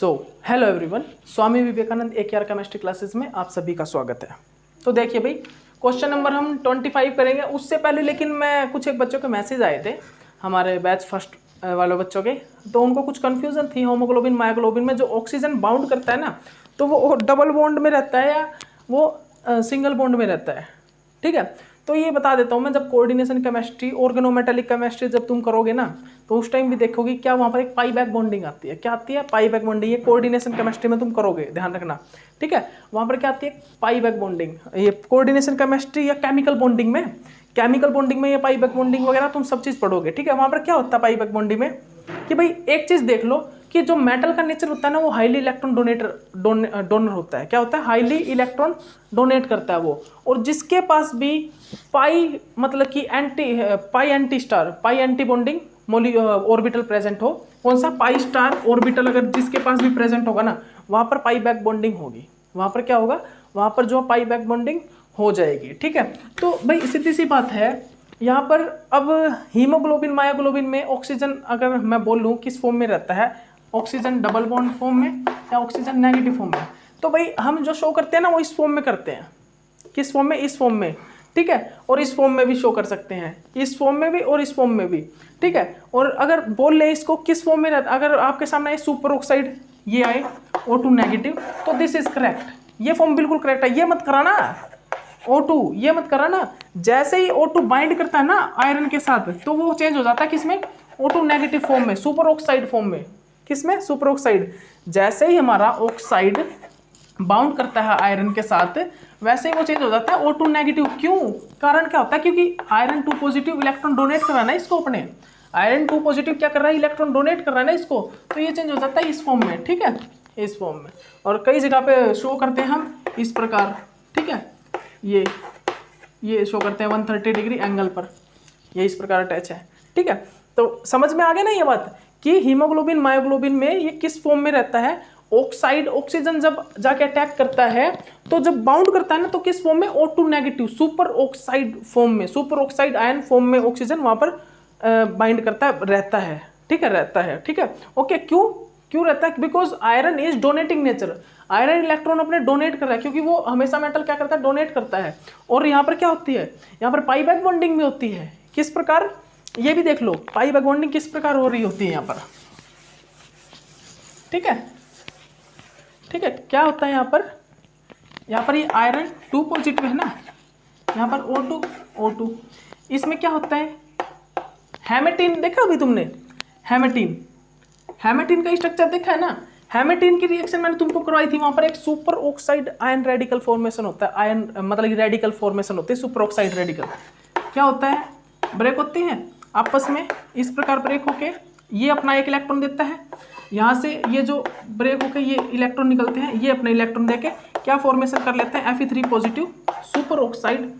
Hello everyone, Swami Vivekananda AKR chemistry classes में आप सभी का स्वागत है। तो देखिए भाई, क्वेश्चन नंबर हम 25 करेंगे। उससे पहले लेकिन मैं कुछ एक बच्चों के मैसेज आए थे हमारे बैच फर्स्ट वाले बच्चों के, तो उनको कुछ कन्फ्यूजन थी होमोग्लोबिन मायोग्लोबिन में जो ऑक्सीजन बाउंड करता है ना, तो वो डबल बॉन्ड में रहता है या वो सिंगल बॉन्ड में रहता है। ठीक है, तो ये बता देता हूँ मैं। जब कोऑर्डिनेशन केमिस्ट्री, ऑर्गेनोमेटेलिक केमिस्ट्री जब तुम करोगे ना, तो उस टाइम भी देखोगे क्या वहाँ पर एक पाई बैक बॉन्डिंग आती है। क्या आती है? पाई बैक बॉन्डिंग। ये कोऑर्डिनेशन केमिस्ट्री में तुम करोगे, ध्यान रखना। ठीक है, वहाँ पर क्या आती है? पाई बैक बॉन्डिंग। ये कोऑर्डिनेशन केमिस्ट्री या केमिकल बॉन्डिंग में, ये पाई बैक बॉन्डिंग वगैरह तुम सब चीज़ पढ़ोगे। ठीक है, वहाँ पर क्या होता है पाई बैक बॉन्डिंग में कि भाई एक चीज़ देख लो कि जो मेटल का नेचर होता है ना, वो हाईली इलेक्ट्रॉन डोनर होता है। क्या होता है? हाईली इलेक्ट्रॉन डोनेट करता है वो। और जिसके पास भी पाई मतलब कि पाई एंटी बॉन्डिंग ऑर्बिटल प्रेजेंट हो, कौन सा? पाई स्टार ऑर्बिटल अगर जिसके पास भी प्रेजेंट होगा ना, वहाँ पर पाई बैक बॉन्डिंग होगी। वहाँ पर क्या होगा? वहाँ पर जो पाई बैक बॉन्डिंग हो जाएगी। ठीक है, तो भाई सीधी सी बात है यहाँ पर। अब हीमोग्लोबिन मायोग्लोबिन में ऑक्सीजन अगर मैं बोल लूँ किस फॉर्म में रहता है, ऑक्सीजन डबल बॉन्ड फॉर्म में या ऑक्सीजन नेगेटिव फॉर्म में, तो भाई हम जो शो करते हैं ना वो इस फॉर्म में करते हैं। किस फॉर्म में? इस फॉर्म में। ठीक है, और इस फॉर्म में भी शो कर सकते हैं, इस फॉर्म में भी और इस फॉर्म में भी। ठीक है, और अगर बोल ले इसको किस फॉर्म में रहता, अगर आपके सामने सुपर ऑक्साइड ये आए O2 नेगेटिव, तो दिस इज करेक्ट। ये फॉर्म बिल्कुल करेक्ट है। ये मत कराना O2, ये मत कराना। जैसे ही O2 बाइंड करता है ना आयरन के साथ, तो वो चेंज हो जाता है किसमें? O2 नेगेटिव फॉर्म में, सुपर ऑक्साइड फॉर्म में। किसमें? Super oxide. जैसे ही हमारा ऑक्साइड बाउंड करता है आयरन के साथ, वैसे ही वो चेंज हो जाता है O2 नेगेटिव। क्यों? कारण क्या होता है? क्योंकि आयरन 2 पॉजिटिव इलेक्ट्रॉन डोनेट कर रहा है ना इसको अपने। आयरन 2 पॉजिटिव क्या कर रहा है? इलेक्ट्रॉन डोनेट कर रहा है ना इसको, तो ये चेंज हो जाता है इस फॉर्म में। ठीक है, इस फॉर्म में। और कई जगह पे शो करते हैं हम इस प्रकार। ठीक है, ये शो करते हैं 130 डिग्री एंगल पर, ये इस प्रकार अटैच है। ठीक है, तो समझ में आ गया ना ये बात कि हीमोग्लोबिन मायोग्लोबिन में ये किस फॉर्म में रहता है? ऑक्साइड ऑक्सीजन जब जाके अटैक करता है, तो जब बाउंड करता है ना, तो किस फॉर्म में? O2 negative, super oxide form में, सुपर ऑक्साइड आयन फॉर्म में ऑक्सीजन वहां पर बाइंड करता है, रहता है। ठीक है, रहता है। ठीक है, ओके। क्यों रहता है? Because iron is donating nature. Iron electron अपने डोनेट कर रहा है, क्योंकि वो हमेशा मेटल क्या करता है? डोनेट करता है। और यहाँ पर क्या होती है? यहाँ पर पाई बैक बॉन्डिंग भी होती है। किस प्रकार? ये भी देख लो पाई बैक बॉन्डिंग किस प्रकार हो रही होती है यहाँ पर। ठीक है, ठीक है, क्या होता है यहाँ पर ये आयरन 2 पॉजिटिव है ना, यहाँ पर O2। इसमें क्या होता है? हेमेटिन देखा अभी तुमने? हेमेटिन का स्ट्रक्चर देखा है ना? हेमेटिन की रिएक्शन मैंने तुमको करवाई थी। वहां पर एक super oxide ion radical formation होता है। आयन मतलब रेडिकल फॉर्मेशन होते हैं, सुपर ऑक्साइड रेडिकल। क्या होता है? ब्रेक होते हैं आपस में, इस प्रकार ब्रेक होके ये अपना एक इलेक्ट्रॉन देता है, यहाँ से ये जो ब्रेक होके ये इलेक्ट्रॉन निकलते हैं, ये अपना इलेक्ट्रॉन देके क्या फॉर्मेशन कर लेते हैं? Fe3 positive super oxide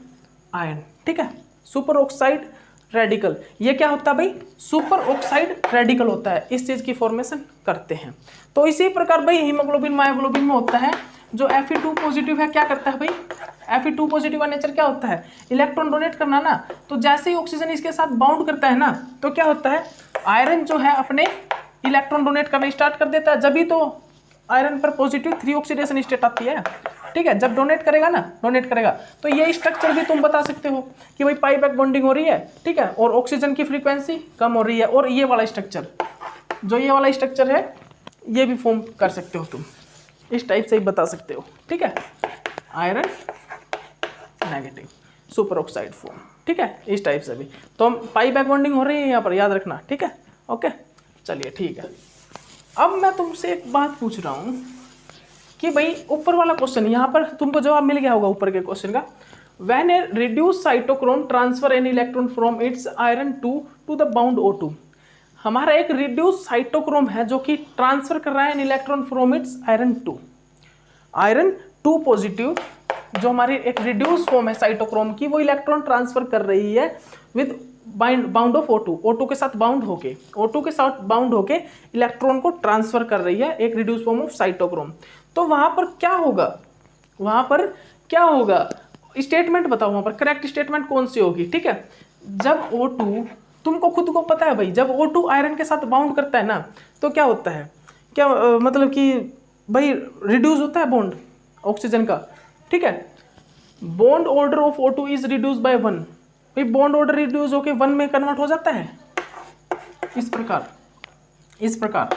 ion. ठीक है, सुपर ऑक्साइड रेडिकल। ये क्या होता है भाई? सुपर ऑक्साइड रेडिकल होता है, इस चीज की फॉर्मेशन करते हैं। तो इसी प्रकार भाई हीमोग्लोबिन मायोग्लोबिन में होता है जो Fe2 पॉजिटिव है, क्या करता है भाई? Fe2 पॉजिटिव का नेचर क्या होता है? इलेक्ट्रॉन डोनेट करना ना। तो जैसे ही ऑक्सीजन इसके साथ बाउंड करता है ना, तो क्या होता है? आयरन जो है अपने इलेक्ट्रॉन डोनेट करना स्टार्ट कर देता है। जब तो आयरन पर पॉजिटिव 3 ऑक्सीडेशन स्टेट आती है। ठीक है, जब डोनेट करेगा तो ये स्ट्रक्चर भी तुम बता सकते हो कि भाई पाई बैक बॉन्डिंग हो रही है। ठीक है, और ऑक्सीजन की फ्रीक्वेंसी कम हो रही है। और ये वाला स्ट्रक्चर, जो ये वाला स्ट्रक्चर है, ये भी फॉर्म कर सकते हो तुम, इस टाइप से ही बता सकते हो। ठीक है, iron negative super oxide form. ठीक है, इस टाइप से भी तो हम पाई बैक बॉन्डिंग हो रही है यहाँ पर, याद रखना। ठीक है, ओके, चलिए ठीक है। अब मैं तुमसे एक बात पूछ रहा हूँ कि भाई ऊपर वाला क्वेश्चन, यहाँ पर तुमको जवाब मिल गया होगा ऊपर के क्वेश्चन का। When a reduce cytochrome transfer an electron from its iron 2 to the bound O2। हमारा एक रिड्यूस साइटोक्रोम है जो कि ट्रांसफर कर रहा है N electron from its iron 2 positive, जो हमारी एक रिड्यूस फॉर्म है साइटोक्रोम की, वो इलेक्ट्रॉन ट्रांसफर कर रही है विद बाउंड ऑफ O2 के साथ बाउंड होके इलेक्ट्रॉन को ट्रांसफर कर रही है, एक रिड्यूस फॉर्म ऑफ साइटोक्रोम। तो वहां पर क्या होगा? स्टेटमेंट बताओ वहां पर, करेक्ट स्टेटमेंट कौन सी होगी? ठीक है, जब O2, तुमको खुद को पता है भाई, जब O2 आयरन के साथ बाउंड करता है ना, तो क्या होता है? क्या मतलब कि भाई रिड्यूस होता है बॉन्ड ऑक्सीजन का, ठीक है। Bond order of O2 is reduce by 1, भाई बॉन्ड ऑर्डर रिड्यूस होके 1 में कन्वर्ट हो जाता है, इस प्रकार,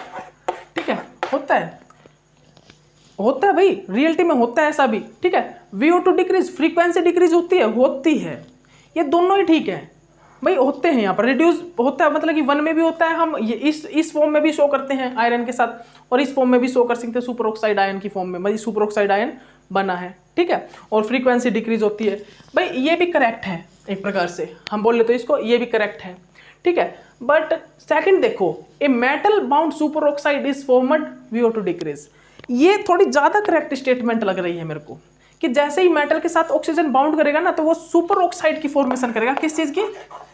ठीक है, होता है भाई, रियलिटी में होता है ऐसा भी, ठीक है। VO2 डिक्रीज, फ्रीक्वेंसी डिक्रीज होती है, ये दोनों ही ठीक है भाई, होते हैं यहाँ पर, रिड्यूस होता है मतलब कि 1 में भी होता है, हम ये इस फॉर्म में भी शो करते हैं आयरन के साथ, और इस फॉर्म में भी शो कर सकते हैं सुपर ऑक्साइड आयन की फॉर्म में, भाई सुपर ऑक्साइड आयन बना है, ठीक है, और फ्रीक्वेंसी डिक्रीज होती है, भाई ये भी करेक्ट है, एक प्रकार से हम बोल लेते हैं इसको, ये भी करेक्ट है, ठीक है। बट सेकंड देखो, a metal bound super oxide is formed VO2 decrease, ये थोड़ी ज्यादा करेक्ट स्टेटमेंट लग रही है मेरे को, कि जैसे ही मेटल के साथ ऑक्सीजन बाउंड करेगा ना तो वो सुपर ऑक्साइड की फॉर्मेशन करेगा, किस चीज की,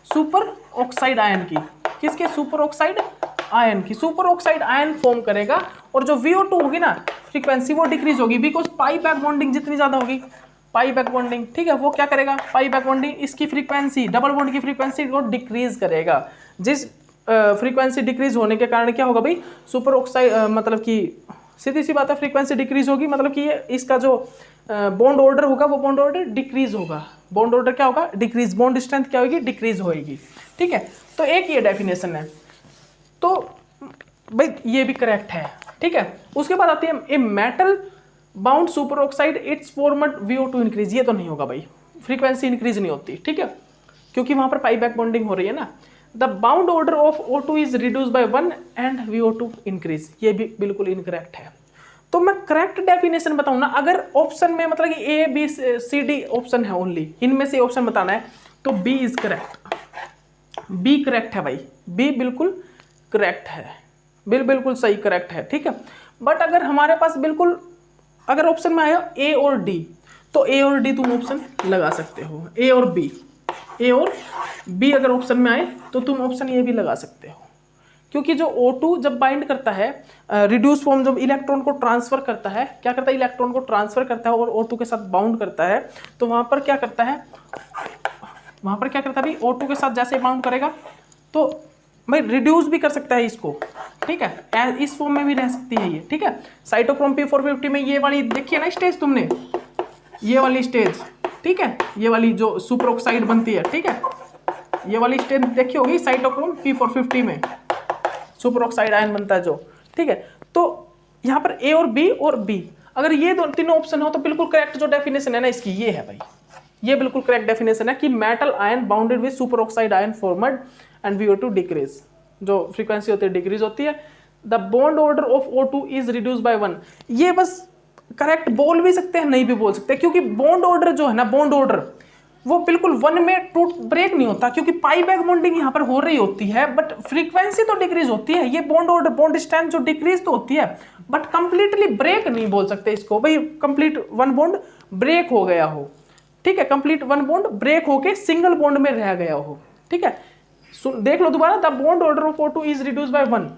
सुपर ऑक्साइड आयन की, किसके, सुपर ऑक्साइड आयन की, सुपर ऑक्साइड आयन फॉर्म करेगा, और जो VO2 होगी ना फ्रीक्वेंसी वो डिक्रीज होगी, बिकॉज पाई बैक बॉन्डिंग जितनी ज्यादा होगी, पाई बैक बॉन्डिंग, ठीक है, वो क्या करेगा, पाई बैक बॉन्डिंग इसकी फ्रीक्वेंसी, डबल बॉन्ड की फ्रीक्वेंसी को डिक्रीज करेगा, जिस फ्रीक्वेंसी डिक्रीज होने के कारण क्या होगा भाई, सुपर ऑक्साइड मतलब कि सीधी सी बात है, फ्रीक्वेंसी डिक्रीज होगी, मतलब कि ये इसका जो बॉन्ड ऑर्डर होगा वो बॉन्ड ऑर्डर डिक्रीज होगा, बॉन्ड ऑर्डर क्या होगा, डिक्रीज, बॉन्ड स्ट्रेंथ क्या होगी, डिक्रीज होगी, ठीक है। तो एक ये डेफिनेशन है, तो भाई ये भी करेक्ट है, ठीक है। उसके बाद आती है a metal bound super oxide it's formed VO2 increase, ये तो नहीं होगा भाई, फ्रीक्वेंसी इंक्रीज नहीं होती, ठीक है, क्योंकि वहां पर पाई बैक बॉन्डिंग हो रही है ना। The bound order of O2 is reduce by 1 and VO2 increase, ये भी बिल्कुल इनकरेक्ट है। तो मैं करेक्ट डेफिनेशन बताऊं ना, अगर ऑप्शन में मतलब कि A B C D option है ओनली, इनमें से ऑप्शन बताना है, तो B is correct, B correct है भाई, B बिल्कुल करेक्ट है, बिल्कुल सही करेक्ट है, ठीक है। बट अगर हमारे पास बिल्कुल अगर ऑप्शन में आया A और D, तो A और D तुम ऑप्शन लगा सकते हो, A और B अगर ऑप्शन में आए तो तुम ऑप्शन ये भी लगा सकते हो, क्योंकि जो O2 जब बाइंड करता है, रिड्यूस फॉर्म जब इलेक्ट्रॉन को ट्रांसफर करता है, क्या करता है, इलेक्ट्रॉन को ट्रांसफर करता है और O2 के साथ बाउंड करता है, तो वहां पर क्या करता है भाई, O2 के साथ जैसे बाउंड करेगा तो भाई रिड्यूस भी कर सकता है इसको, ठीक है, इस फॉर्म में भी रह सकती है ये, ठीक है। साइटोक्रोम P450 में ये वाली देखिए ना स्टेज तुमने, ये वाली स्टेज, ठीक है, ये वाली जो सुपर ऑक्साइड बनती है, ठीक है, ये वाली स्टेज देखी होगी साइटोक्रोम P450 में सुपर ऑक्साइड आयन बनता है जो, ठीक है। तो यहाँ पर A और B अगर ये दो तीनों ऑप्शन हो तो बिल्कुल करेक्ट जो डेफिनेशन है ना इसकी, ये है भाई, ये बिल्कुल करेक्ट डेफिनेशन है कि metal ion bounded with super oxide ion formed and VO2 decrease, जो फ्रीक्वेंसी होती है डिक्रीज होती है। The bond order of O2 is reduce by 1, ये बस करेक्ट बोल भी सकते हैं, नहीं भी बोल सकते, क्योंकि बॉन्ड ऑर्डर जो है ना, बॉन्ड ऑर्डर वो बिल्कुल 1 में टूट ब्रेक नहीं होता, क्योंकि पाई बैक बॉन्डिंग यहाँ पर हो रही होती है, बट फ्रीक्वेंसी तो डिक्रीज होती है, ये बॉन्ड ऑर्डर बॉन्ड स्ट्रेंथ जो डिक्रीज तो होती है, बट कंप्लीटली ब्रेक नहीं बोल सकते इसको भाई, कंप्लीट 1 बॉन्ड ब्रेक हो गया हो, ठीक है, कंप्लीट 1 बॉन्ड ब्रेक होके सिंगल बॉन्ड में रह गया हो, ठीक है। देख लो दोबारा, the bond order of O2 is reduce by 1,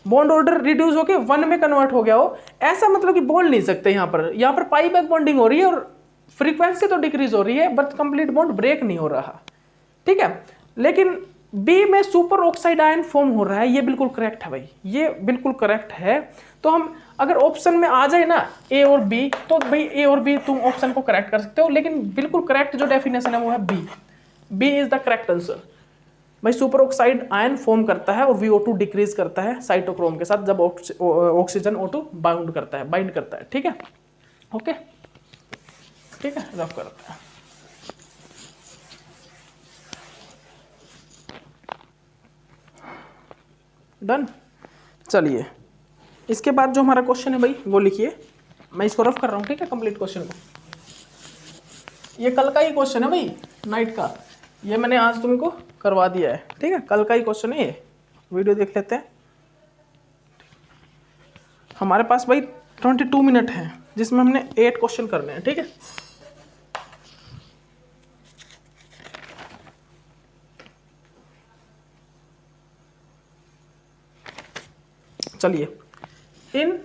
bond order reduce होके 1 में कन्वर्ट हो गया हो, ऐसा मतलब कि बोल नहीं सकते यहाँ पर पाई बैक बॉन्डिंग हो रही है और फ्रीक्वेंसी तो डिक्रीज हो रही है, बट कंप्लीट बॉन्ड ब्रेक नहीं हो रहा, ठीक है। लेकिन B में सुपर ऑक्साइड आयन फॉर्म हो रहा है, ये बिल्कुल करेक्ट है भाई, ये बिल्कुल करेक्ट है। तो हम अगर ऑप्शन में आ जाए ना A और B, तो भाई A और B तुम ऑप्शन को करेक्ट कर सकते हो, लेकिन बिल्कुल करेक्ट जो डेफिनेशन है वो है B is the correct answer. भाई सुपर ऑक्साइड आयन फॉर्म करता है और VO2 डिक्रीज करता है साइटोक्रोम के साथ जब ऑक्सीजन O2 बाइंड करता है, ठीक है, ओके, ठीक है, रफ करते हैं। डन, चलिए इसके बाद जो हमारा क्वेश्चन है भाई वो लिखिए, मैं इसको रफ कर रहा हूँ, ठीक है, कंप्लीट क्वेश्चन को। ये कल का ही क्वेश्चन है भाई, नाइट का, ये मैंने आज तुमको करवा दिया है, ठीक है, कल का ही क्वेश्चन है ये, वीडियो देख लेते हैं। हमारे पास भाई 22 मिनट हैं जिसमें हमने 8 क्वेश्चन करने हैं, ठीक है। चलिए, इन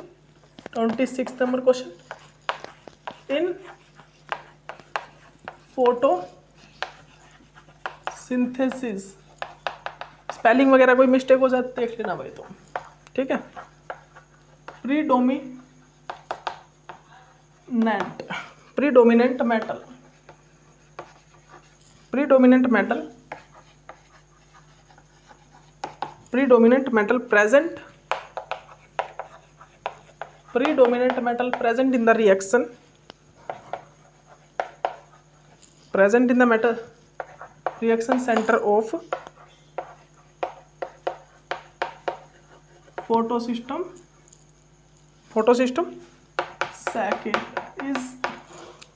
26 नंबर क्वेश्चन, इन फोटो सिंथेसिस, स्पेलिंग वगैरह कोई मिस्टेक हो जाती देख लेना भाई तुम, ठीक है। predominant metal present in the reaction, reaction center of photosystem second is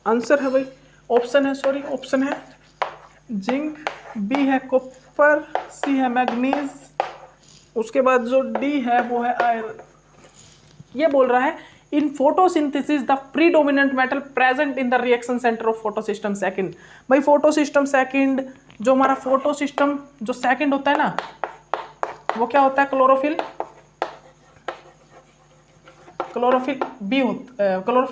answer है भाई, ऑप्शन है जिंक, बी है कॉपर, सी है मैग्नीज, उसके बाद जो डी है वो है आयरन। ये बोल रहा है in photosynthesis the predominant metal present in the reaction centre of photosystem second. भाई फोटोसिस्टम सेकंड, जो हमारा फोटोसिस्टम जो सेकंड होता है ना, वो क्या होता है, क्लोरोफिल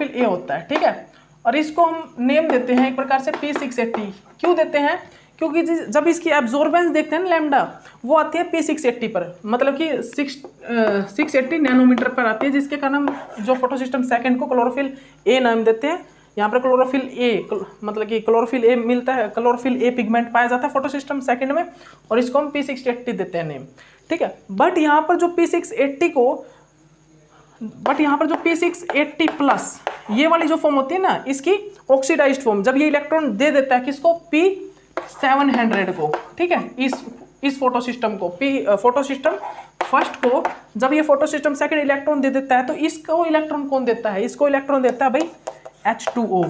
ए होता है, ठीक है। और इसको हम नेम देते हैं एक प्रकार से P680। क्यों देते हैं, क्योंकि जब इसकी एब्जॉर्बेंस देखते हैं ना लैम्डा, वो आती है P680 पर, मतलब कि 680 नैनोमीटर पर आती है, जिसके कारण हम जो फोटोसिस्टम सेकंड को क्लोरोफिल ए नाम देते हैं। यहाँ पर क्लोरोफिल ए मतलब कि क्लोरोफिल ए मिलता है, क्लोरोफिल ए पिगमेंट पाया जाता है फोटोसिस्टम सेकंड में, और इसको हम P680 देते हैं नेम, ठीक है। बट यहाँ पर जो P680 प्लस ये वाली जो फॉर्म होती है ना, इसकी ऑक्सीडाइज्ड फॉर्म, जब ये इलेक्ट्रॉन दे देता है किसको, P700 को, ठीक है, इस फोटोसिस्टम को, फोटोसिस्टम फर्स्ट को जब ये फोटोसिस्टम सेकंड इलेक्ट्रॉन दे देता है, तो इसको इलेक्ट्रॉन कौन देता है, इसको इलेक्ट्रॉन देता है भाई H2O।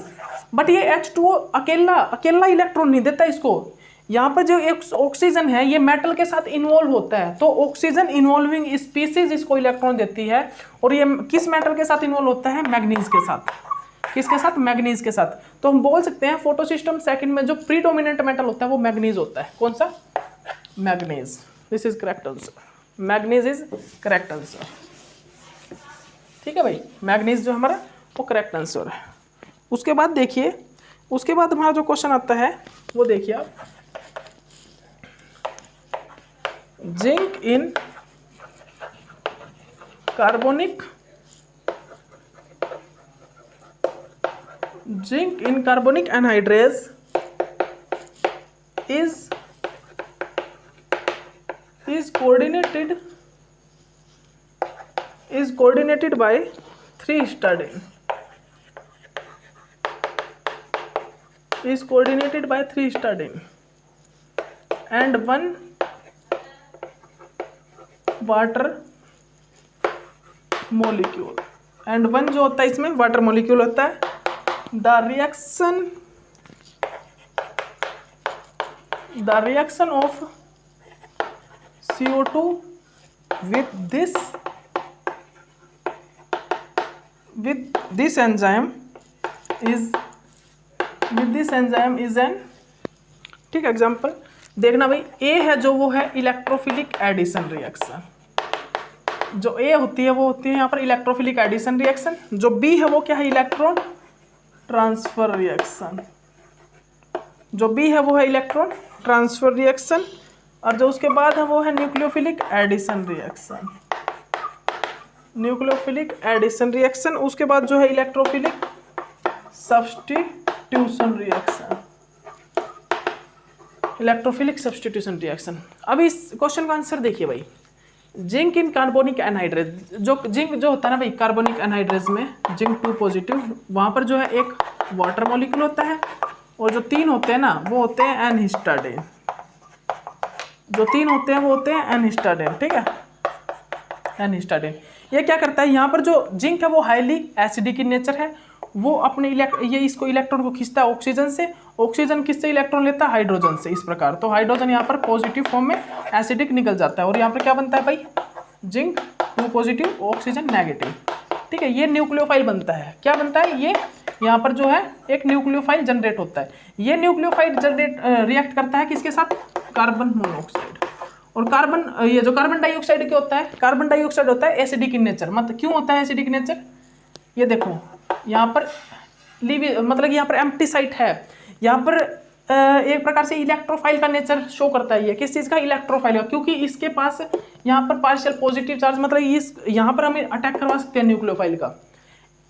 बट ये H2O अकेला इलेक्ट्रॉन नहीं देता इसको, यहाँ पर जो एक ऑक्सीजन है ये मेटल के साथ इन्वॉल्व होता है, तो ऑक्सीजन इन्वॉल्विंग स्पीसीज इसको इलेक्ट्रॉन देती है। और ये किस मेटल के साथ इन्वॉल्व होता है, मैग्नीज के साथ। किसके साथ, मैग्नीज के साथ। तो हम बोल सकते हैं फोटोसिस्टम सेकंड में जो प्रीडोमिनेंट मेटल होता है वो मैग्नीज होता है। कौन सा, manganese. This is correct answer, manganese is correct answer, ठीक है भाई, मैग्नीज जो हमारा वो करेक्ट आंसर है। उसके बाद देखिए, उसके बाद हमारा जो क्वेश्चन आता है वो देखिए आप, zinc in carbonic anhydrase is coordinated by 3 stadin, and 1 water molecule, and 1 जो होता है इसमें वाटर मॉलिक्यूल होता है। The reaction of CO2 with this enzyme is an, ठीक है। एग्जाम्पल देखना भाई, ए है जो वो है इलेक्ट्रोफिलिक एडिशन रिएक्शन, जो ए होती है वो होती है यहाँ पर इलेक्ट्रोफिलिक एडिशन रिएक्शन। जो बी है वो क्या है, इलेक्ट्रॉन ट्रांसफर रिएक्शन, जो बी है वो है इलेक्ट्रॉन ट्रांसफर रिएक्शन। और जो उसके बाद है वो है न्यूक्लियोफिलिक एडिशन रिएक्शन, उसके बाद जो है इलेक्ट्रोफिलिक सब्स्टिट्यूशन रिएक्शन। अब इस क्वेश्चन का आंसर देखिए भाई, जिंक इन कार्बोनिक एनहाइड्रेज, जो जिंक जो होता है ना भाई कार्बोनिक एनहाइड्रेज में, जिंक 2 पॉजिटिव, वहाँ पर जो है एक वाटर मॉलिक्यूल होता है, और जो 3 होते हैं ना वो होते हैं एनहिस्टाडीन, ठीक है, एनहिस्टाडीन। ये क्या करता है, यहाँ पर जो जिंक है वो हाईली एसिडिक इन नेचर है, वो अपने ये इसको इलेक्ट्रॉन को खींचता है ऑक्सीजन से, ऑक्सीजन किससे इलेक्ट्रॉन लेता है, हाइड्रोजन से, इस प्रकार। तो हाइड्रोजन यहाँ पर पॉजिटिव फॉर्म में एसिडिक निकल जाता है, और यहाँ पर क्या बनता है भाई, जिंक 2 पॉजिटिव, ऑक्सीजन नेगेटिव, ठीक है। ये न्यूक्लियोफाइल बनता है, क्या बनता है, ये यहाँ पर जो है एक न्यूक्लियोफाइल जनरेट होता है। ये न्यूक्लियोफाइल रिएक्ट करता है किसके साथ, कार्बन मोनोऑक्साइड। और ये जो कार्बन डाइऑक्साइड क्या होता है, कार्बन डाइऑक्साइड होता है एसिडिक इन नेचर। मतलब क्यों होता है एसिडिक नेचर, ये देखो यहाँ पर मतलब यहाँ पर एम्प्टी साइट है, यहाँ पर एक प्रकार से इलेक्ट्रोफाइल का नेचर शो करता है। ये किस चीज़ का? इलेक्ट्रोफाइल का, क्योंकि इसके पास यहाँ पर पार्शियल पॉजिटिव चार्ज, मतलब इस यहाँ पर हम अटैक करवा सकते हैं न्यूक्लियोफाइल का।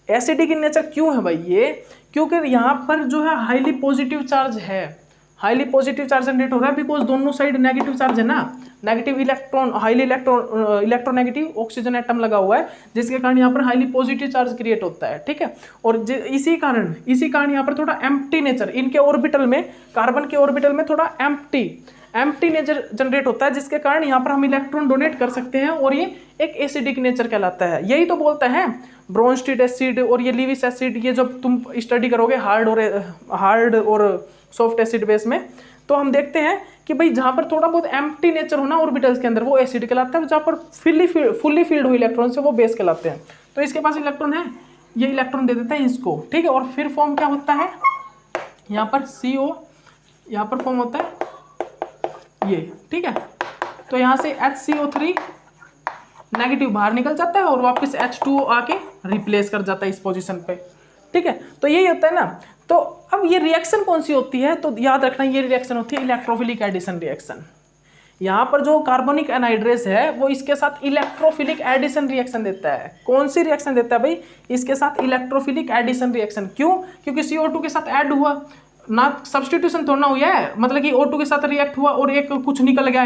एसिडिक इन नेचर क्यों है भाई ये? क्योंकि यहाँ पर जो है हाईली पॉजिटिव चार्ज है, हाईली पॉजिटिव चार्ज जनरेट हो रहा है, बिकॉज दोनों साइड नेगेटिव चार्ज है ना, negative electron, highly electronegative oxygen atom लगा हुआ है, जिसके कारण यहाँ पर हाईली पॉजिटिव चार्ज क्रिएट होता है, ठीक है। और इसी कारण यहाँ पर थोड़ा एम्प्टी नेचर, इनके ऑर्बिटल में, कार्बन के ऑर्बिटल में थोड़ा एम्प्टी नेचर जनरेट होता है, जिसके कारण यहाँ पर हम इलेक्ट्रॉन डोनेट कर सकते हैं, और ये एक एसिडिक नेचर कहलाता है। यही तो बोलता है ब्रोंस्टेड एसिड और ये लीविस एसिड, ये जब तुम स्टडी करोगे हार्ड और सॉफ्ट एसिड बेस में, तो हम देखते हैं कि भाई जहाँ पर थोड़ा बहुत एम्प्टी नेचर हो ना ऑर्बिटल्स के अंदर, वो एसिड कहलाता है, जहाँ पर फुल्ली फील्ड हो इलेक्ट्रॉन से, वो बेस कहलाते हैं। तो इसके पास इलेक्ट्रॉन है, ये इलेक्ट्रॉन दे देता है इसको, ठीक है। और फिर फॉर्म क्या होता है, यहाँ पर CO, यहाँ पर फॉर्म होता है ये, ठीक है। तो यहाँ से HCO3 नेगेटिव बाहर निकल जाता है और वापस H2O आके रिप्लेस कर जाता है इस पोजीशन पे, ठीक है। तो यही होता है ना। तो अब ये रिएक्शन कौन सी होती है, तो याद रखना ये रिएक्शन होती है इलेक्ट्रोफिलिक एडिशन रिएक्शन। यहाँ पर जो कार्बोनिक एनहाइड्रेस है वो इसके साथ इलेक्ट्रोफिलिक एडिशन रिएक्शन देता है। कौन सी रिएक्शन देता है भाई? इसके साथ इलेक्ट्रोफिलिक एडिशन रिएक्शन। क्यों? क्योंकि CO2 के साथ ऐड हुआ ना, सब्सटीट्यूशन थोड़ा ना हुआ है, मतलब कि O2 के साथ रिएक्ट हुआ और एक कुछ निकल गया,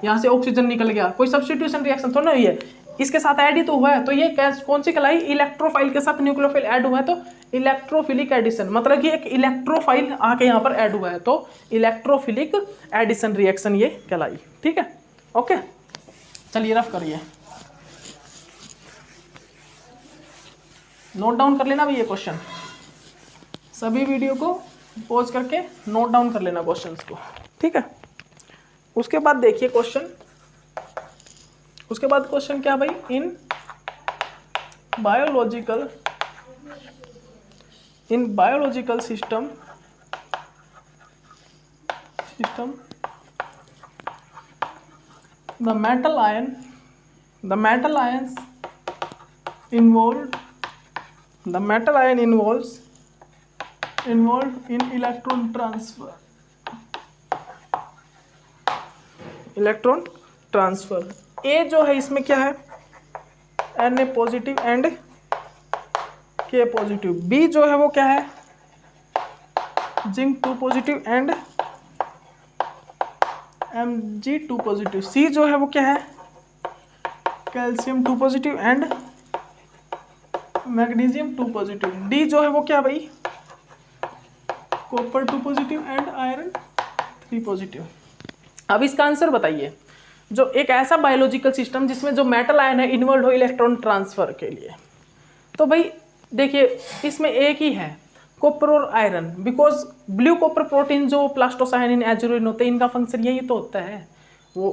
यहाँ से ऑक्सीजन निकल गया, कोई सब्सटीट्यूशन रिएक्शन थोड़ा ना हुई है, इसके साथ ऐड ही तो हुआ है। तो ये कौन सी कहलाई? इलेक्ट्रोफाइल के साथ न्यूक्लियोफाइल ऐड हुआ है, तो इलेक्ट्रोफिलिक एडिशन, मतलब कि एक इलेक्ट्रोफाइल आके यहाँ पर ऐड हुआ है, तो इलेक्ट्रोफिलिक एडिशन रिएक्शन ये कहलाई, ठीक है। ओके, चलिए रफ करिए, नोट डाउन कर लेना भाई ये क्वेश्चन, सभी वीडियो को पॉज करके नोट डाउन कर लेना क्वेश्चंस को, ठीक है। उसके बाद देखिए क्वेश्चन, उसके बाद क्वेश्चन क्या भाई? In biological system the metal ions involved in electron transfer। A जो है इसमें क्या है? Na positive and K positive. B जो है वो क्या है? Zinc 2 positive and Mg2 positive. C जो है वो क्या है? Calcium 2 positive and magnesium 2 positive. D जो है वो क्या भाई? Copper 2 positive and iron 3 positive. अब इसका आंसर बताइए, जो एक ऐसा बायोलॉजिकल सिस्टम जिसमें जो मेटल आयन है इन्वॉल्व हो इलेक्ट्रॉन ट्रांसफर के लिए। तो भाई देखिए इसमें एक ही है, कॉपर और iron, because blue copper protein जो प्लास्टोसायनिन एजुरिन होते हैं, इनका फंक्शन यही तो होता है, वो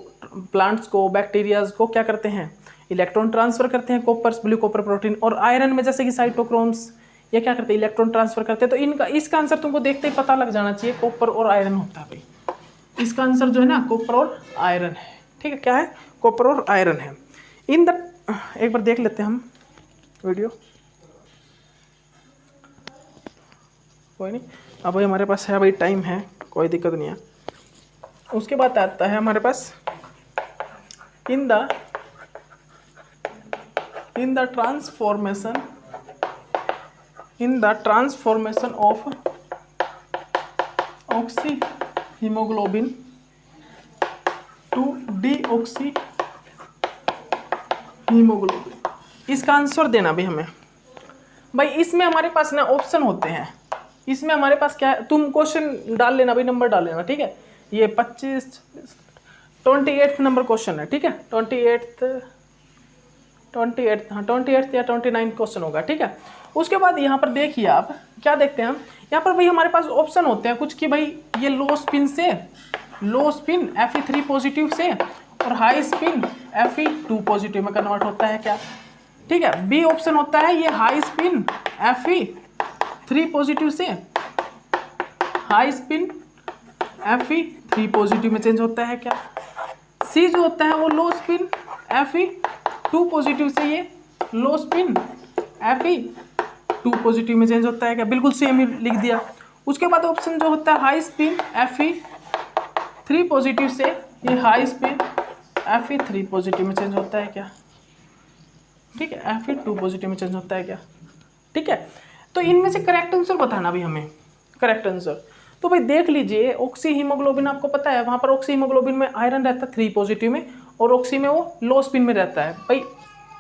प्लांट्स को, बैक्टीरियाज को क्या करते हैं? इलेक्ट्रॉन ट्रांसफर करते हैं, कॉपर, ब्लू कॉपर प्रोटीन। और आयरन में जैसे कि साइटोक्रोम्स, ये क्या करते हैं? इलेक्ट्रॉन ट्रांसफर करते हैं। तो इनका, इसका आंसर तुमको देखते ही पता लग जाना चाहिए, कॉपर और आयरन होता है भाई। इसका आंसर जो है ना कॉपर और आयरन है, ठीक है। क्या है? कॉपर और आयरन है। इन द, एक बार देख लेते हैं हम वीडियो, कोई नहीं, अब भाई हमारे पास है भाई, टाइम है, कोई दिक्कत नहीं है। उसके बाद आता है हमारे पास in the transformation of oxy haemoglobin to deoxy haemoglobin. इसका आंसर देना भी हमें भाई। इसमें हमारे पास ना ऑप्शन होते हैं, इसमें हमारे पास क्या है, तुम क्वेश्चन डाल लेना भाई, नंबर डाल लेना, ठीक है। ये 28 नंबर क्वेश्चन है, ठीक है। 28 हाँ 28 या 29 क्वेश्चन होगा, ठीक है। उसके बाद यहाँ पर देखिए आप क्या देखते हैं हम, यहाँ पर भाई हमारे पास ऑप्शन होते हैं कुछ कि भाई ये लो स्पिन Fe3 पॉजिटिव से और हाई स्पिन Fe2 पॉजिटिव में कन्वर्ट होता है क्या, ठीक है। बी ऑप्शन होता है ये हाई स्पिन Fe3 पॉजिटिव से हाई स्पिन Fe3 पॉजिटिव में चेंज होता है क्या। सी जो होता है वो लो स्पिन Fe2 पॉजिटिव से ये लो स्पिन Fe2 पॉजिटिव में चेंज होता है क्या, बिल्कुल सेम ही लिख दिया। उसके बाद ऑप्शन जो होता है हाई स्पिन Fe3 पॉजिटिव से ये हाई स्पिन Fe3 पॉजिटिव में चेंज होता है क्या? ठीक है, Fe2 पॉजिटिव में चेंज होता है क्या? ठीक है, तो इनमें से करेक्ट आंसर बताना भी हमें, करेक्ट आंसर। तो भाई देख लीजिए, ऑक्सी हीमोग्लोबिन आपको पता है, वहां पर ऑक्सी हीमोग्लोबिन में आयरन रहता है 3 पॉजिटिव में, और ऑक्सी में वो लो स्पिन में रहता है। भाई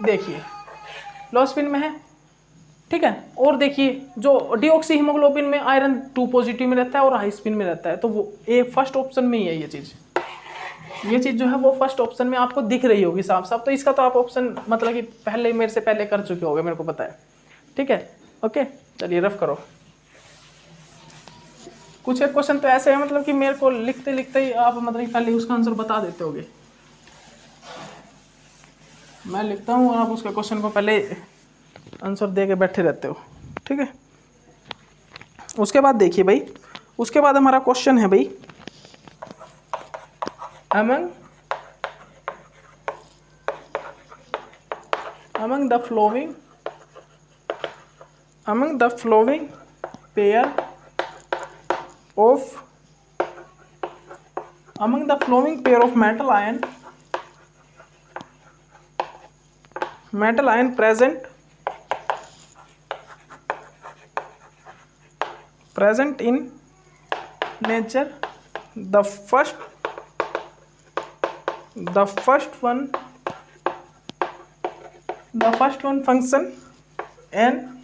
देखिए लो स्पिन में है, ठीक है, और देखिए जो डीऑक्सी हीमोग्लोबिन में आयरन 2 पॉजिटिव में रहता है और हाई स्पिन में रहता है, तो वो ये फर्स्ट ऑप्शन में ही है। ये चीज़ जो है वो फर्स्ट ऑप्शन में आपको दिख रही होगी साफ साफ। तो इसका तो आप ऑप्शन मतलब कि पहले मेरे से पहले कर चुके होगे, मेरे को पता है। ठीक है, ओके, चलिए रफ करो। कुछ एक क्वेश्चन तो ऐसे है मतलब कि मेरे को लिखते लिखते ही आप मतलब पहले उसका आंसर बता देते होगे। मैं लिखता हूँ और आप उसके क्वेश्चन को पहले आंसर दे के बैठे रहते हो। ठीक है, उसके बाद देखिए भाई, उसके बाद हमारा क्वेश्चन है भाई, among the following pair of metal ion present in nature, the first one function an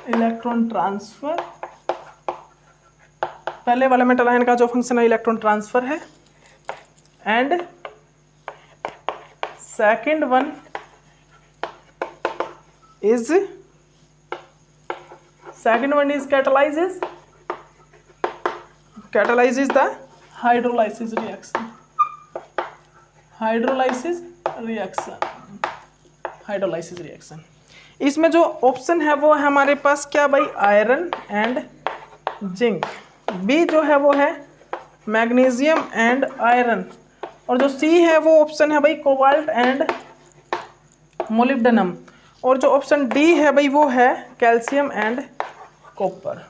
electron transfer। पहले वाले मेटल आयन का जो फंक्शन है इलेक्ट्रॉन ट्रांसफर है, and second one is catalyzes the hydrolysis reaction। इसमें जो ऑप्शन है वो है हमारे पास क्या भाई, आयरन एंड जिंक। बी जो है वो है मैग्नीशियम एंड आयरन, और जो सी है वो ऑप्शन है भाई कोबाल्ट एंड मोलिब्डेनम, और जो ऑप्शन डी है भाई वो है कैल्शियम एंड कॉपर।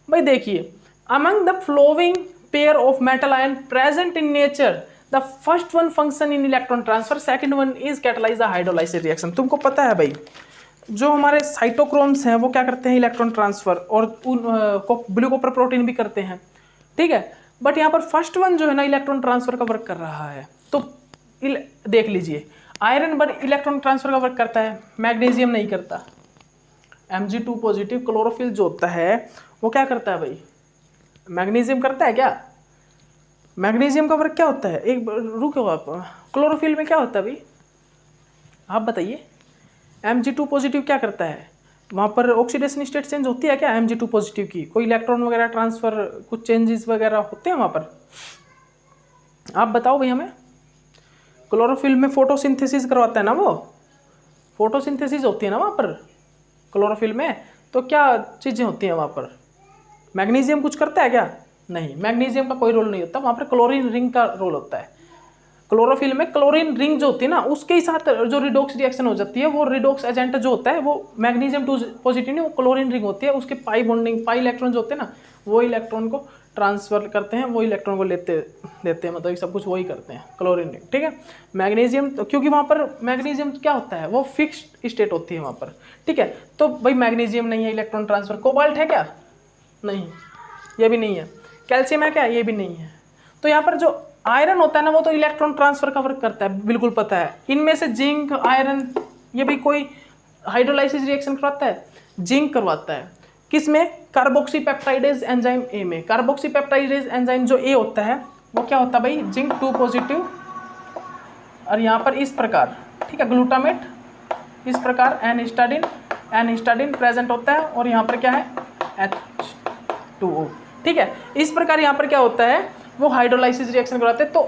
भाई देखिए, among the following pair of metal ion present in nature, the first one function in electron transfer, second one is catalyze the hydrolysis reaction। तुमको पता है भाई, जो हमारे साइटोक्रोम्स हैं वो क्या करते हैं, इलेक्ट्रॉन ट्रांसफर, और ब्लू कॉपर प्रोटीन भी करते हैं। ठीक है, बट यहाँ पर फर्स्ट वन जो है ना इलेक्ट्रॉन ट्रांसफर का वर्क कर रहा है। तो देख लीजिए, आयरन बट इलेक्ट्रॉन ट्रांसफर का वर्क करता है, मैग्नीशियम नहीं करता। Mg2 पॉजिटिव क्लोरोफिल जो होता है वो क्या करता है भाई, मैग्नीशियम करता है क्या? मैग्नीशियम का वर्क क्या होता है, एक रुको आप, क्लोरोफिल में क्या होता है भाई, आप बताइए। Mg2 पॉजिटिव क्या करता है, वहाँ पर ऑक्सीडेशन स्टेट चेंज होती है क्या Mg2 पॉजिटिव की? कोई इलेक्ट्रॉन वगैरह ट्रांसफर, कुछ चेंजेस वगैरह होते हैं वहाँ पर? आप बताओ भाई हमें। क्लोरोफिल में फोटोसिंथेसिस करवाता है ना, वो फोटोसिंथेसिस होती है ना वहाँ पर क्लोरोफिल में, तो क्या चीज़ें होती हैं वहाँ पर? मैग्नीशियम कुछ करता है क्या? नहीं, मैग्नीशियम का कोई रोल नहीं होता वहाँ पर, क्लोरीन रिंग का रोल होता है। क्लोरोफिल में क्लोरीन रिंग जो होती है ना, उसके ही साथ जो रिडॉक्स रिएक्शन हो जाती है, वो रिडॉक्स एजेंट जो होता है वो मैग्नीशियम 2 पॉजिटिव नहीं, वो क्लोरीन रिंग होती है। उसके पाई बॉन्डिंग, पाई इलेक्ट्रॉन जो होते हैं ना, वो इलेक्ट्रॉन को ट्रांसफर करते हैं, वो इलेक्ट्रॉन को देते हैं, मतलब सब कुछ वही करते हैं, क्लोरीन रिंग। ठीक है, मैग्नीशियम तो क्योंकि वहाँ पर मैग्नीशियम क्या होता है, वो फिक्स्ड स्टेट होती है वहाँ पर। ठीक है, तो भाई मैग्नीशियम नहीं है इलेक्ट्रॉन ट्रांसफर। कोबाल्ट है क्या? नहीं, ये भी नहीं है। कैल्शियम है क्या? ये भी नहीं है। तो यहाँ पर जो आयरन होता है ना, वो तो इलेक्ट्रॉन ट्रांसफर का वर्क करता है, बिल्कुल पता है। इनमें से जिंक, आयरन, ये भी कोई हाइड्रोलाइसिस रिएक्शन करवाता है? जिंक करवाता है। किसमें? कार्बोक्सीपेप्टाइडेज एंजाइम ए में। कार्बोक्सीपेप्टाइडेज एंजाइम जो ए होता है वो क्या होता है भाई, जिंक 2 पॉजिटिव, और यहाँ पर इस प्रकार, ठीक है, ग्लूटामेट इस प्रकार एन हिस्टाडीन प्रेजेंट होता है, और यहाँ पर क्या है, H2O। ठीक है, इस प्रकार यहाँ पर क्या होता है, वो हाइड्रोलाइसिस रिएक्शन करवाते हैं। तो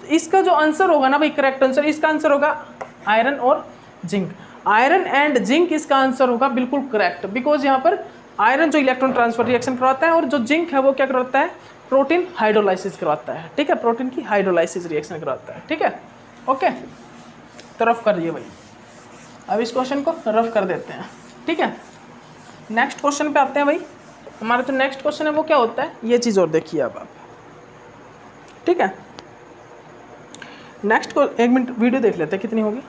इसका जो आंसर होगा ना भाई, करेक्ट आंसर, इसका आंसर होगा आयरन और जिंक। आयरन एंड जिंक इसका आंसर होगा बिल्कुल करेक्ट, बिकॉज यहाँ पर आयरन जो इलेक्ट्रॉन ट्रांसफर रिएक्शन करवाता है, और जो जिंक है वो क्या करवाता है, प्रोटीन हाइड्रोलाइसिस करवाता है। ठीक है, प्रोटीन की हाइड्रोलाइसिस रिएक्शन करवाता है। ठीक है, ओके, तो रफ कर दिए भाई। अब इस क्वेश्चन को रफ कर देते हैं। ठीक है, नेक्स्ट क्वेश्चन पे आते हैं भाई। हमारा जो नेक्स्ट क्वेश्चन है वो क्या होता है, ये चीज़ और देखिए अब आप, ठीक है। नेक्स्ट को 1 मिनट वीडियो देख लेते हैं कितनी होगी।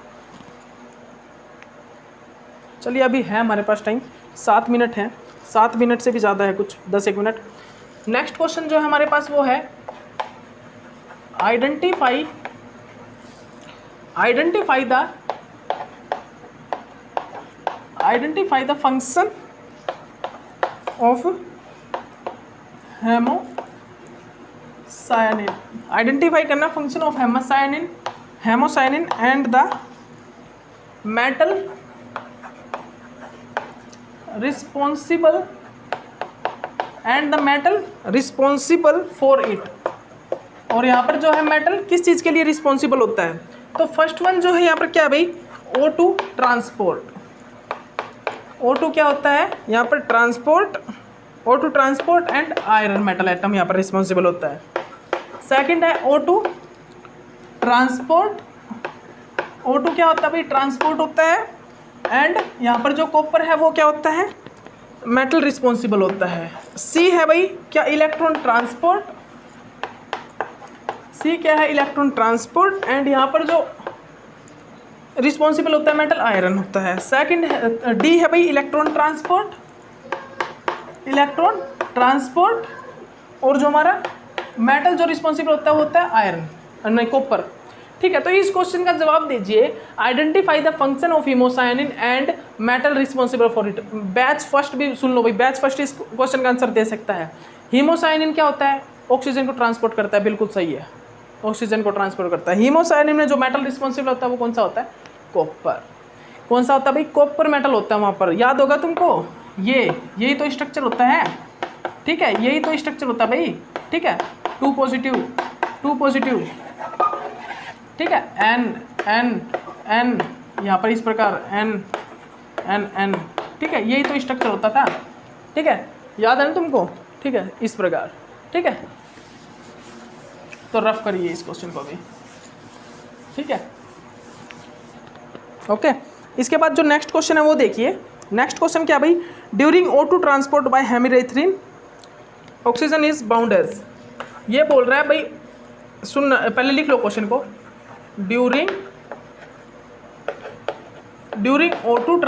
चलिए अभी है हमारे पास टाइम 7 मिनट है, 7 मिनट से भी ज़्यादा है कुछ, 10-1 मिनट। नेक्स्ट क्वेश्चन जो है हमारे पास वो है identify the function of haemocyanin. Identify करना function of haemocyanin and the metal responsible for it. और यहाँ पर जो है मेटल किस चीज़ के लिए रिस्पॉन्सिबल होता है, तो फर्स्ट वन जो है यहाँ पर क्या है भाई, O2 ट्रांसपोर्ट। O2 क्या होता है यहाँ पर, O2 transport and iron metal atom यहाँ पर रिस्पॉन्सिबल होता है। सेकंड है O2 ट्रांसपोर्ट, O2 क्या होता है भाई, ट्रांसपोर्ट होता है, एंड यहाँ पर जो कॉपर है वो क्या होता है, मेटल रिस्पॉन्सिबल होता है। C है भाई क्या, इलेक्ट्रॉन ट्रांसपोर्ट, C क्या है, इलेक्ट्रॉन ट्रांसपोर्ट, एंड यहाँ पर जो रिस्पॉन्सिबल होता है मेटल आयरन होता है। सेकंड D है भाई इलेक्ट्रॉन ट्रांसपोर्ट, और जो हमारा मेटल जो रिस्पॉन्सिबल होता है वो होता है आयरन, नहीं कॉपर, ठीक है। तो इस क्वेश्चन का जवाब दीजिए, identify the function of haemocyanin and metal responsible for it. Batch first भी सुन लो भाई, बैच फर्स्ट इस क्वेश्चन का आंसर दे सकता है। हिमोसायनिन क्या होता है, ऑक्सीजन को ट्रांसपोर्ट करता है, बिल्कुल सही है, ऑक्सीजन को ट्रांसपोर्ट करता है। हिमोसायनिन में जो मेटल रिस्पॉन्सिबल होता है वो कौन सा होता है, कॉपर। कौन सा होता है भाई, कॉपर मेटल होता है, वहाँ पर याद होगा तुमको, यही तो स्ट्रक्चर होता है, ठीक है, यही तो स्ट्रक्चर होता है भाई, ठीक है। 2 पॉजिटिव, ठीक है, N यहाँ पर इस प्रकार N, ठीक है, यही तो स्ट्रक्चर होता था, ठीक है, याद है ना तुमको, ठीक है, इस प्रकार, ठीक है। तो रफ करिए इस क्वेश्चन को भी, ठीक है, ओके। इसके बाद जो नेक्स्ट क्वेश्चन है वो देखिए। नेक्स्ट क्वेश्चन क्या भाई, during O2 transport by haemerythrin oxygen is bound as. ये बोल रहा है भाई, सुन पहले लिख लो क्वेश्चन को, during O2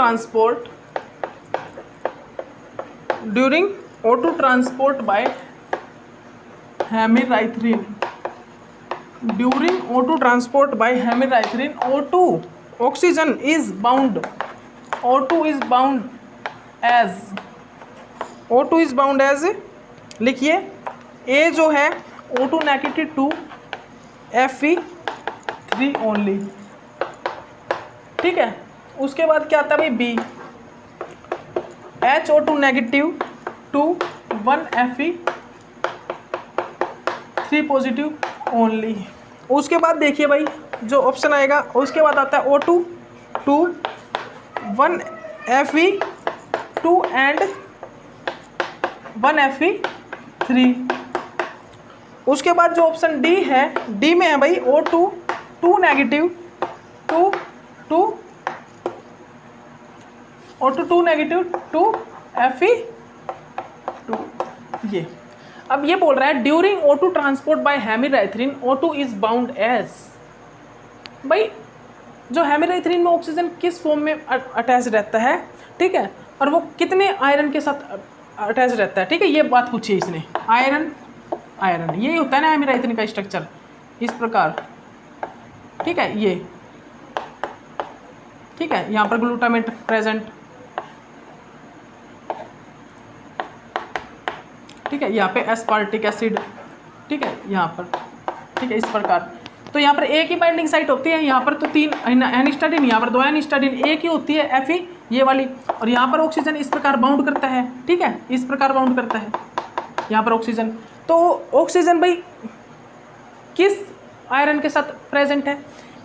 transport by haemerythrin, O2 oxygen is bound, O2 is bound as, लिखिए A जो है O2 नेगेटिव 2 Fe3 ओनली, ठीक है। उसके बाद क्या आता है भाई, B HO2 negative 2 1 Fe3 positive only. उसके बाद देखिए भाई जो ऑप्शन आएगा, उसके बाद आता है O2 2 1 Fe2 एंड 1 Fe3। उसके बाद जो ऑप्शन D है, D में है भाई O2 2 नेगेटिव 2 Fe2, ये अब ये बोल रहा है during O2 transport by haemerythrin O2 is bound as. भाई जो हेमिरेथ्रिन में ऑक्सीजन किस फॉर्म में अटैच रहता है, ठीक है, और वो कितने आयरन के साथ अटैच रहता है, ठीक है, ये बात पूछी है इसने। आयरन यही होता है ना हेमिरेथ्रिन का स्ट्रक्चर, इस प्रकार, ठीक है, ये, ठीक है, यहाँ पर ग्लूटामेट प्रेजेंट, ठीक है, यहाँ पे एस्पार्टिक एसिड, ठीक है, यहाँ पर, ठीक है, इस प्रकार। तो यहाँ पर एक ही बाइंडिंग साइट होती है, यहाँ पर तो 3 एनिस्टाडीन, यहाँ पर 2 एनिस्टाडीन, एक ही होती है Fe ये वाली, और यहाँ पर ऑक्सीजन इस प्रकार बाउंड करता है, ठीक है, इस प्रकार बाउंड करता है यहाँ पर ऑक्सीजन। तो ऑक्सीजन भाई किस आयरन के साथ प्रेजेंट है,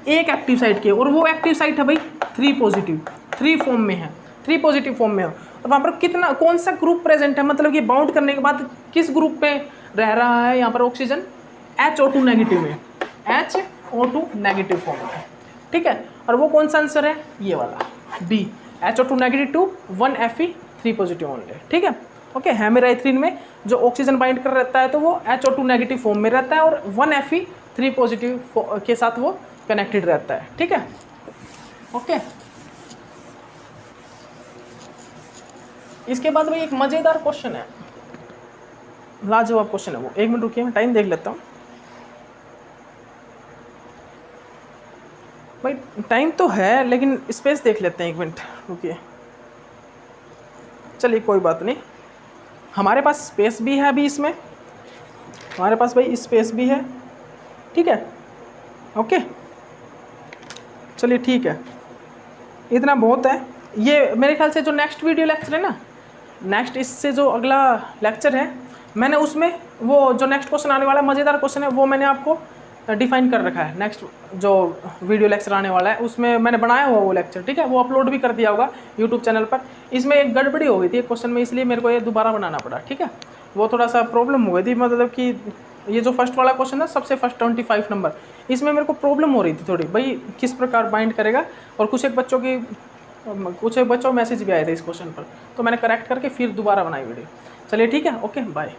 एक एक्टिव साइट के, और वो एक्टिव साइट है भाई 3 पॉजिटिव, 3 फॉर्म में है, 3 पॉजिटिव फॉर्म में है। और वहाँ पर कितना, कौन सा ग्रुप प्रेजेंट है, मतलब कि बाउंड करने के बाद किस ग्रुप पे रह रहा है यहाँ पर ऑक्सीजन, HO2 नेगेटिव में, HO2 नेगेटिव फॉर्म में, ठीक है। और वो कौन सा आंसर है, ये वाला B, HO2 negative 2 1 Fe3 positive only, ठीक है। ओके, हेमेराइथ्रिन में जो ऑक्सीजन बाइंड कर रहता है तो वो HO2 नेगेटिव फॉर्म में रहता है और 1Fe3 पॉजिटिव के साथ वो कनेक्टेड रहता है। ठीक है, ओके। इसके बाद भाई एक मजेदार क्वेश्चन है, लाजवाब क्वेश्चन है वो। 1 मिनट रुकिए, मैं टाइम देख लेता हूँ भाई। टाइम तो है लेकिन स्पेस देख लेते हैं, 1 मिनट रुकिए। चलिए कोई बात नहीं, हमारे पास स्पेस भी है अभी इसमें, हमारे पास भाई स्पेस भी है। ठीक है, ओके, चलिए ठीक है, इतना बहुत है। ये मेरे ख्याल से जो नेक्स्ट वीडियो लेक्चर है ना, नेक्स्ट इससे जो अगला लेक्चर है, मैंने उसमें वो जो नेक्स्ट क्वेश्चन आने वाला है, मज़ेदार क्वेश्चन है, वो मैंने आपको डिफाइन कर रखा है। नेक्स्ट जो वीडियो लेक्चर आने वाला है उसमें मैंने बनाया हुआ वो लेक्चर। ठीक है, वो अपलोड भी कर दिया होगा यूट्यूब चैनल पर। इसमें एक गड़बड़ी हो गई थी एक क्वेश्चन में, इसलिए मेरे को ये दोबारा बनाना पड़ा। ठीक है, वो थोड़ा सा प्रॉब्लम हो गई थी, मतलब कि ये जो फर्स्ट वाला क्वेश्चन है, सबसे फर्स्ट 25 नंबर, इसमें मेरे को प्रॉब्लम हो रही थी थोड़ी भाई, किस प्रकार बाइंड करेगा। और कुछ एक बच्चों मैसेज भी आए थे इस क्वेश्चन पर, तो मैंने करेक्ट करके फिर दोबारा बनाई वीडियो। चलिए ठीक है, ओके, बाय।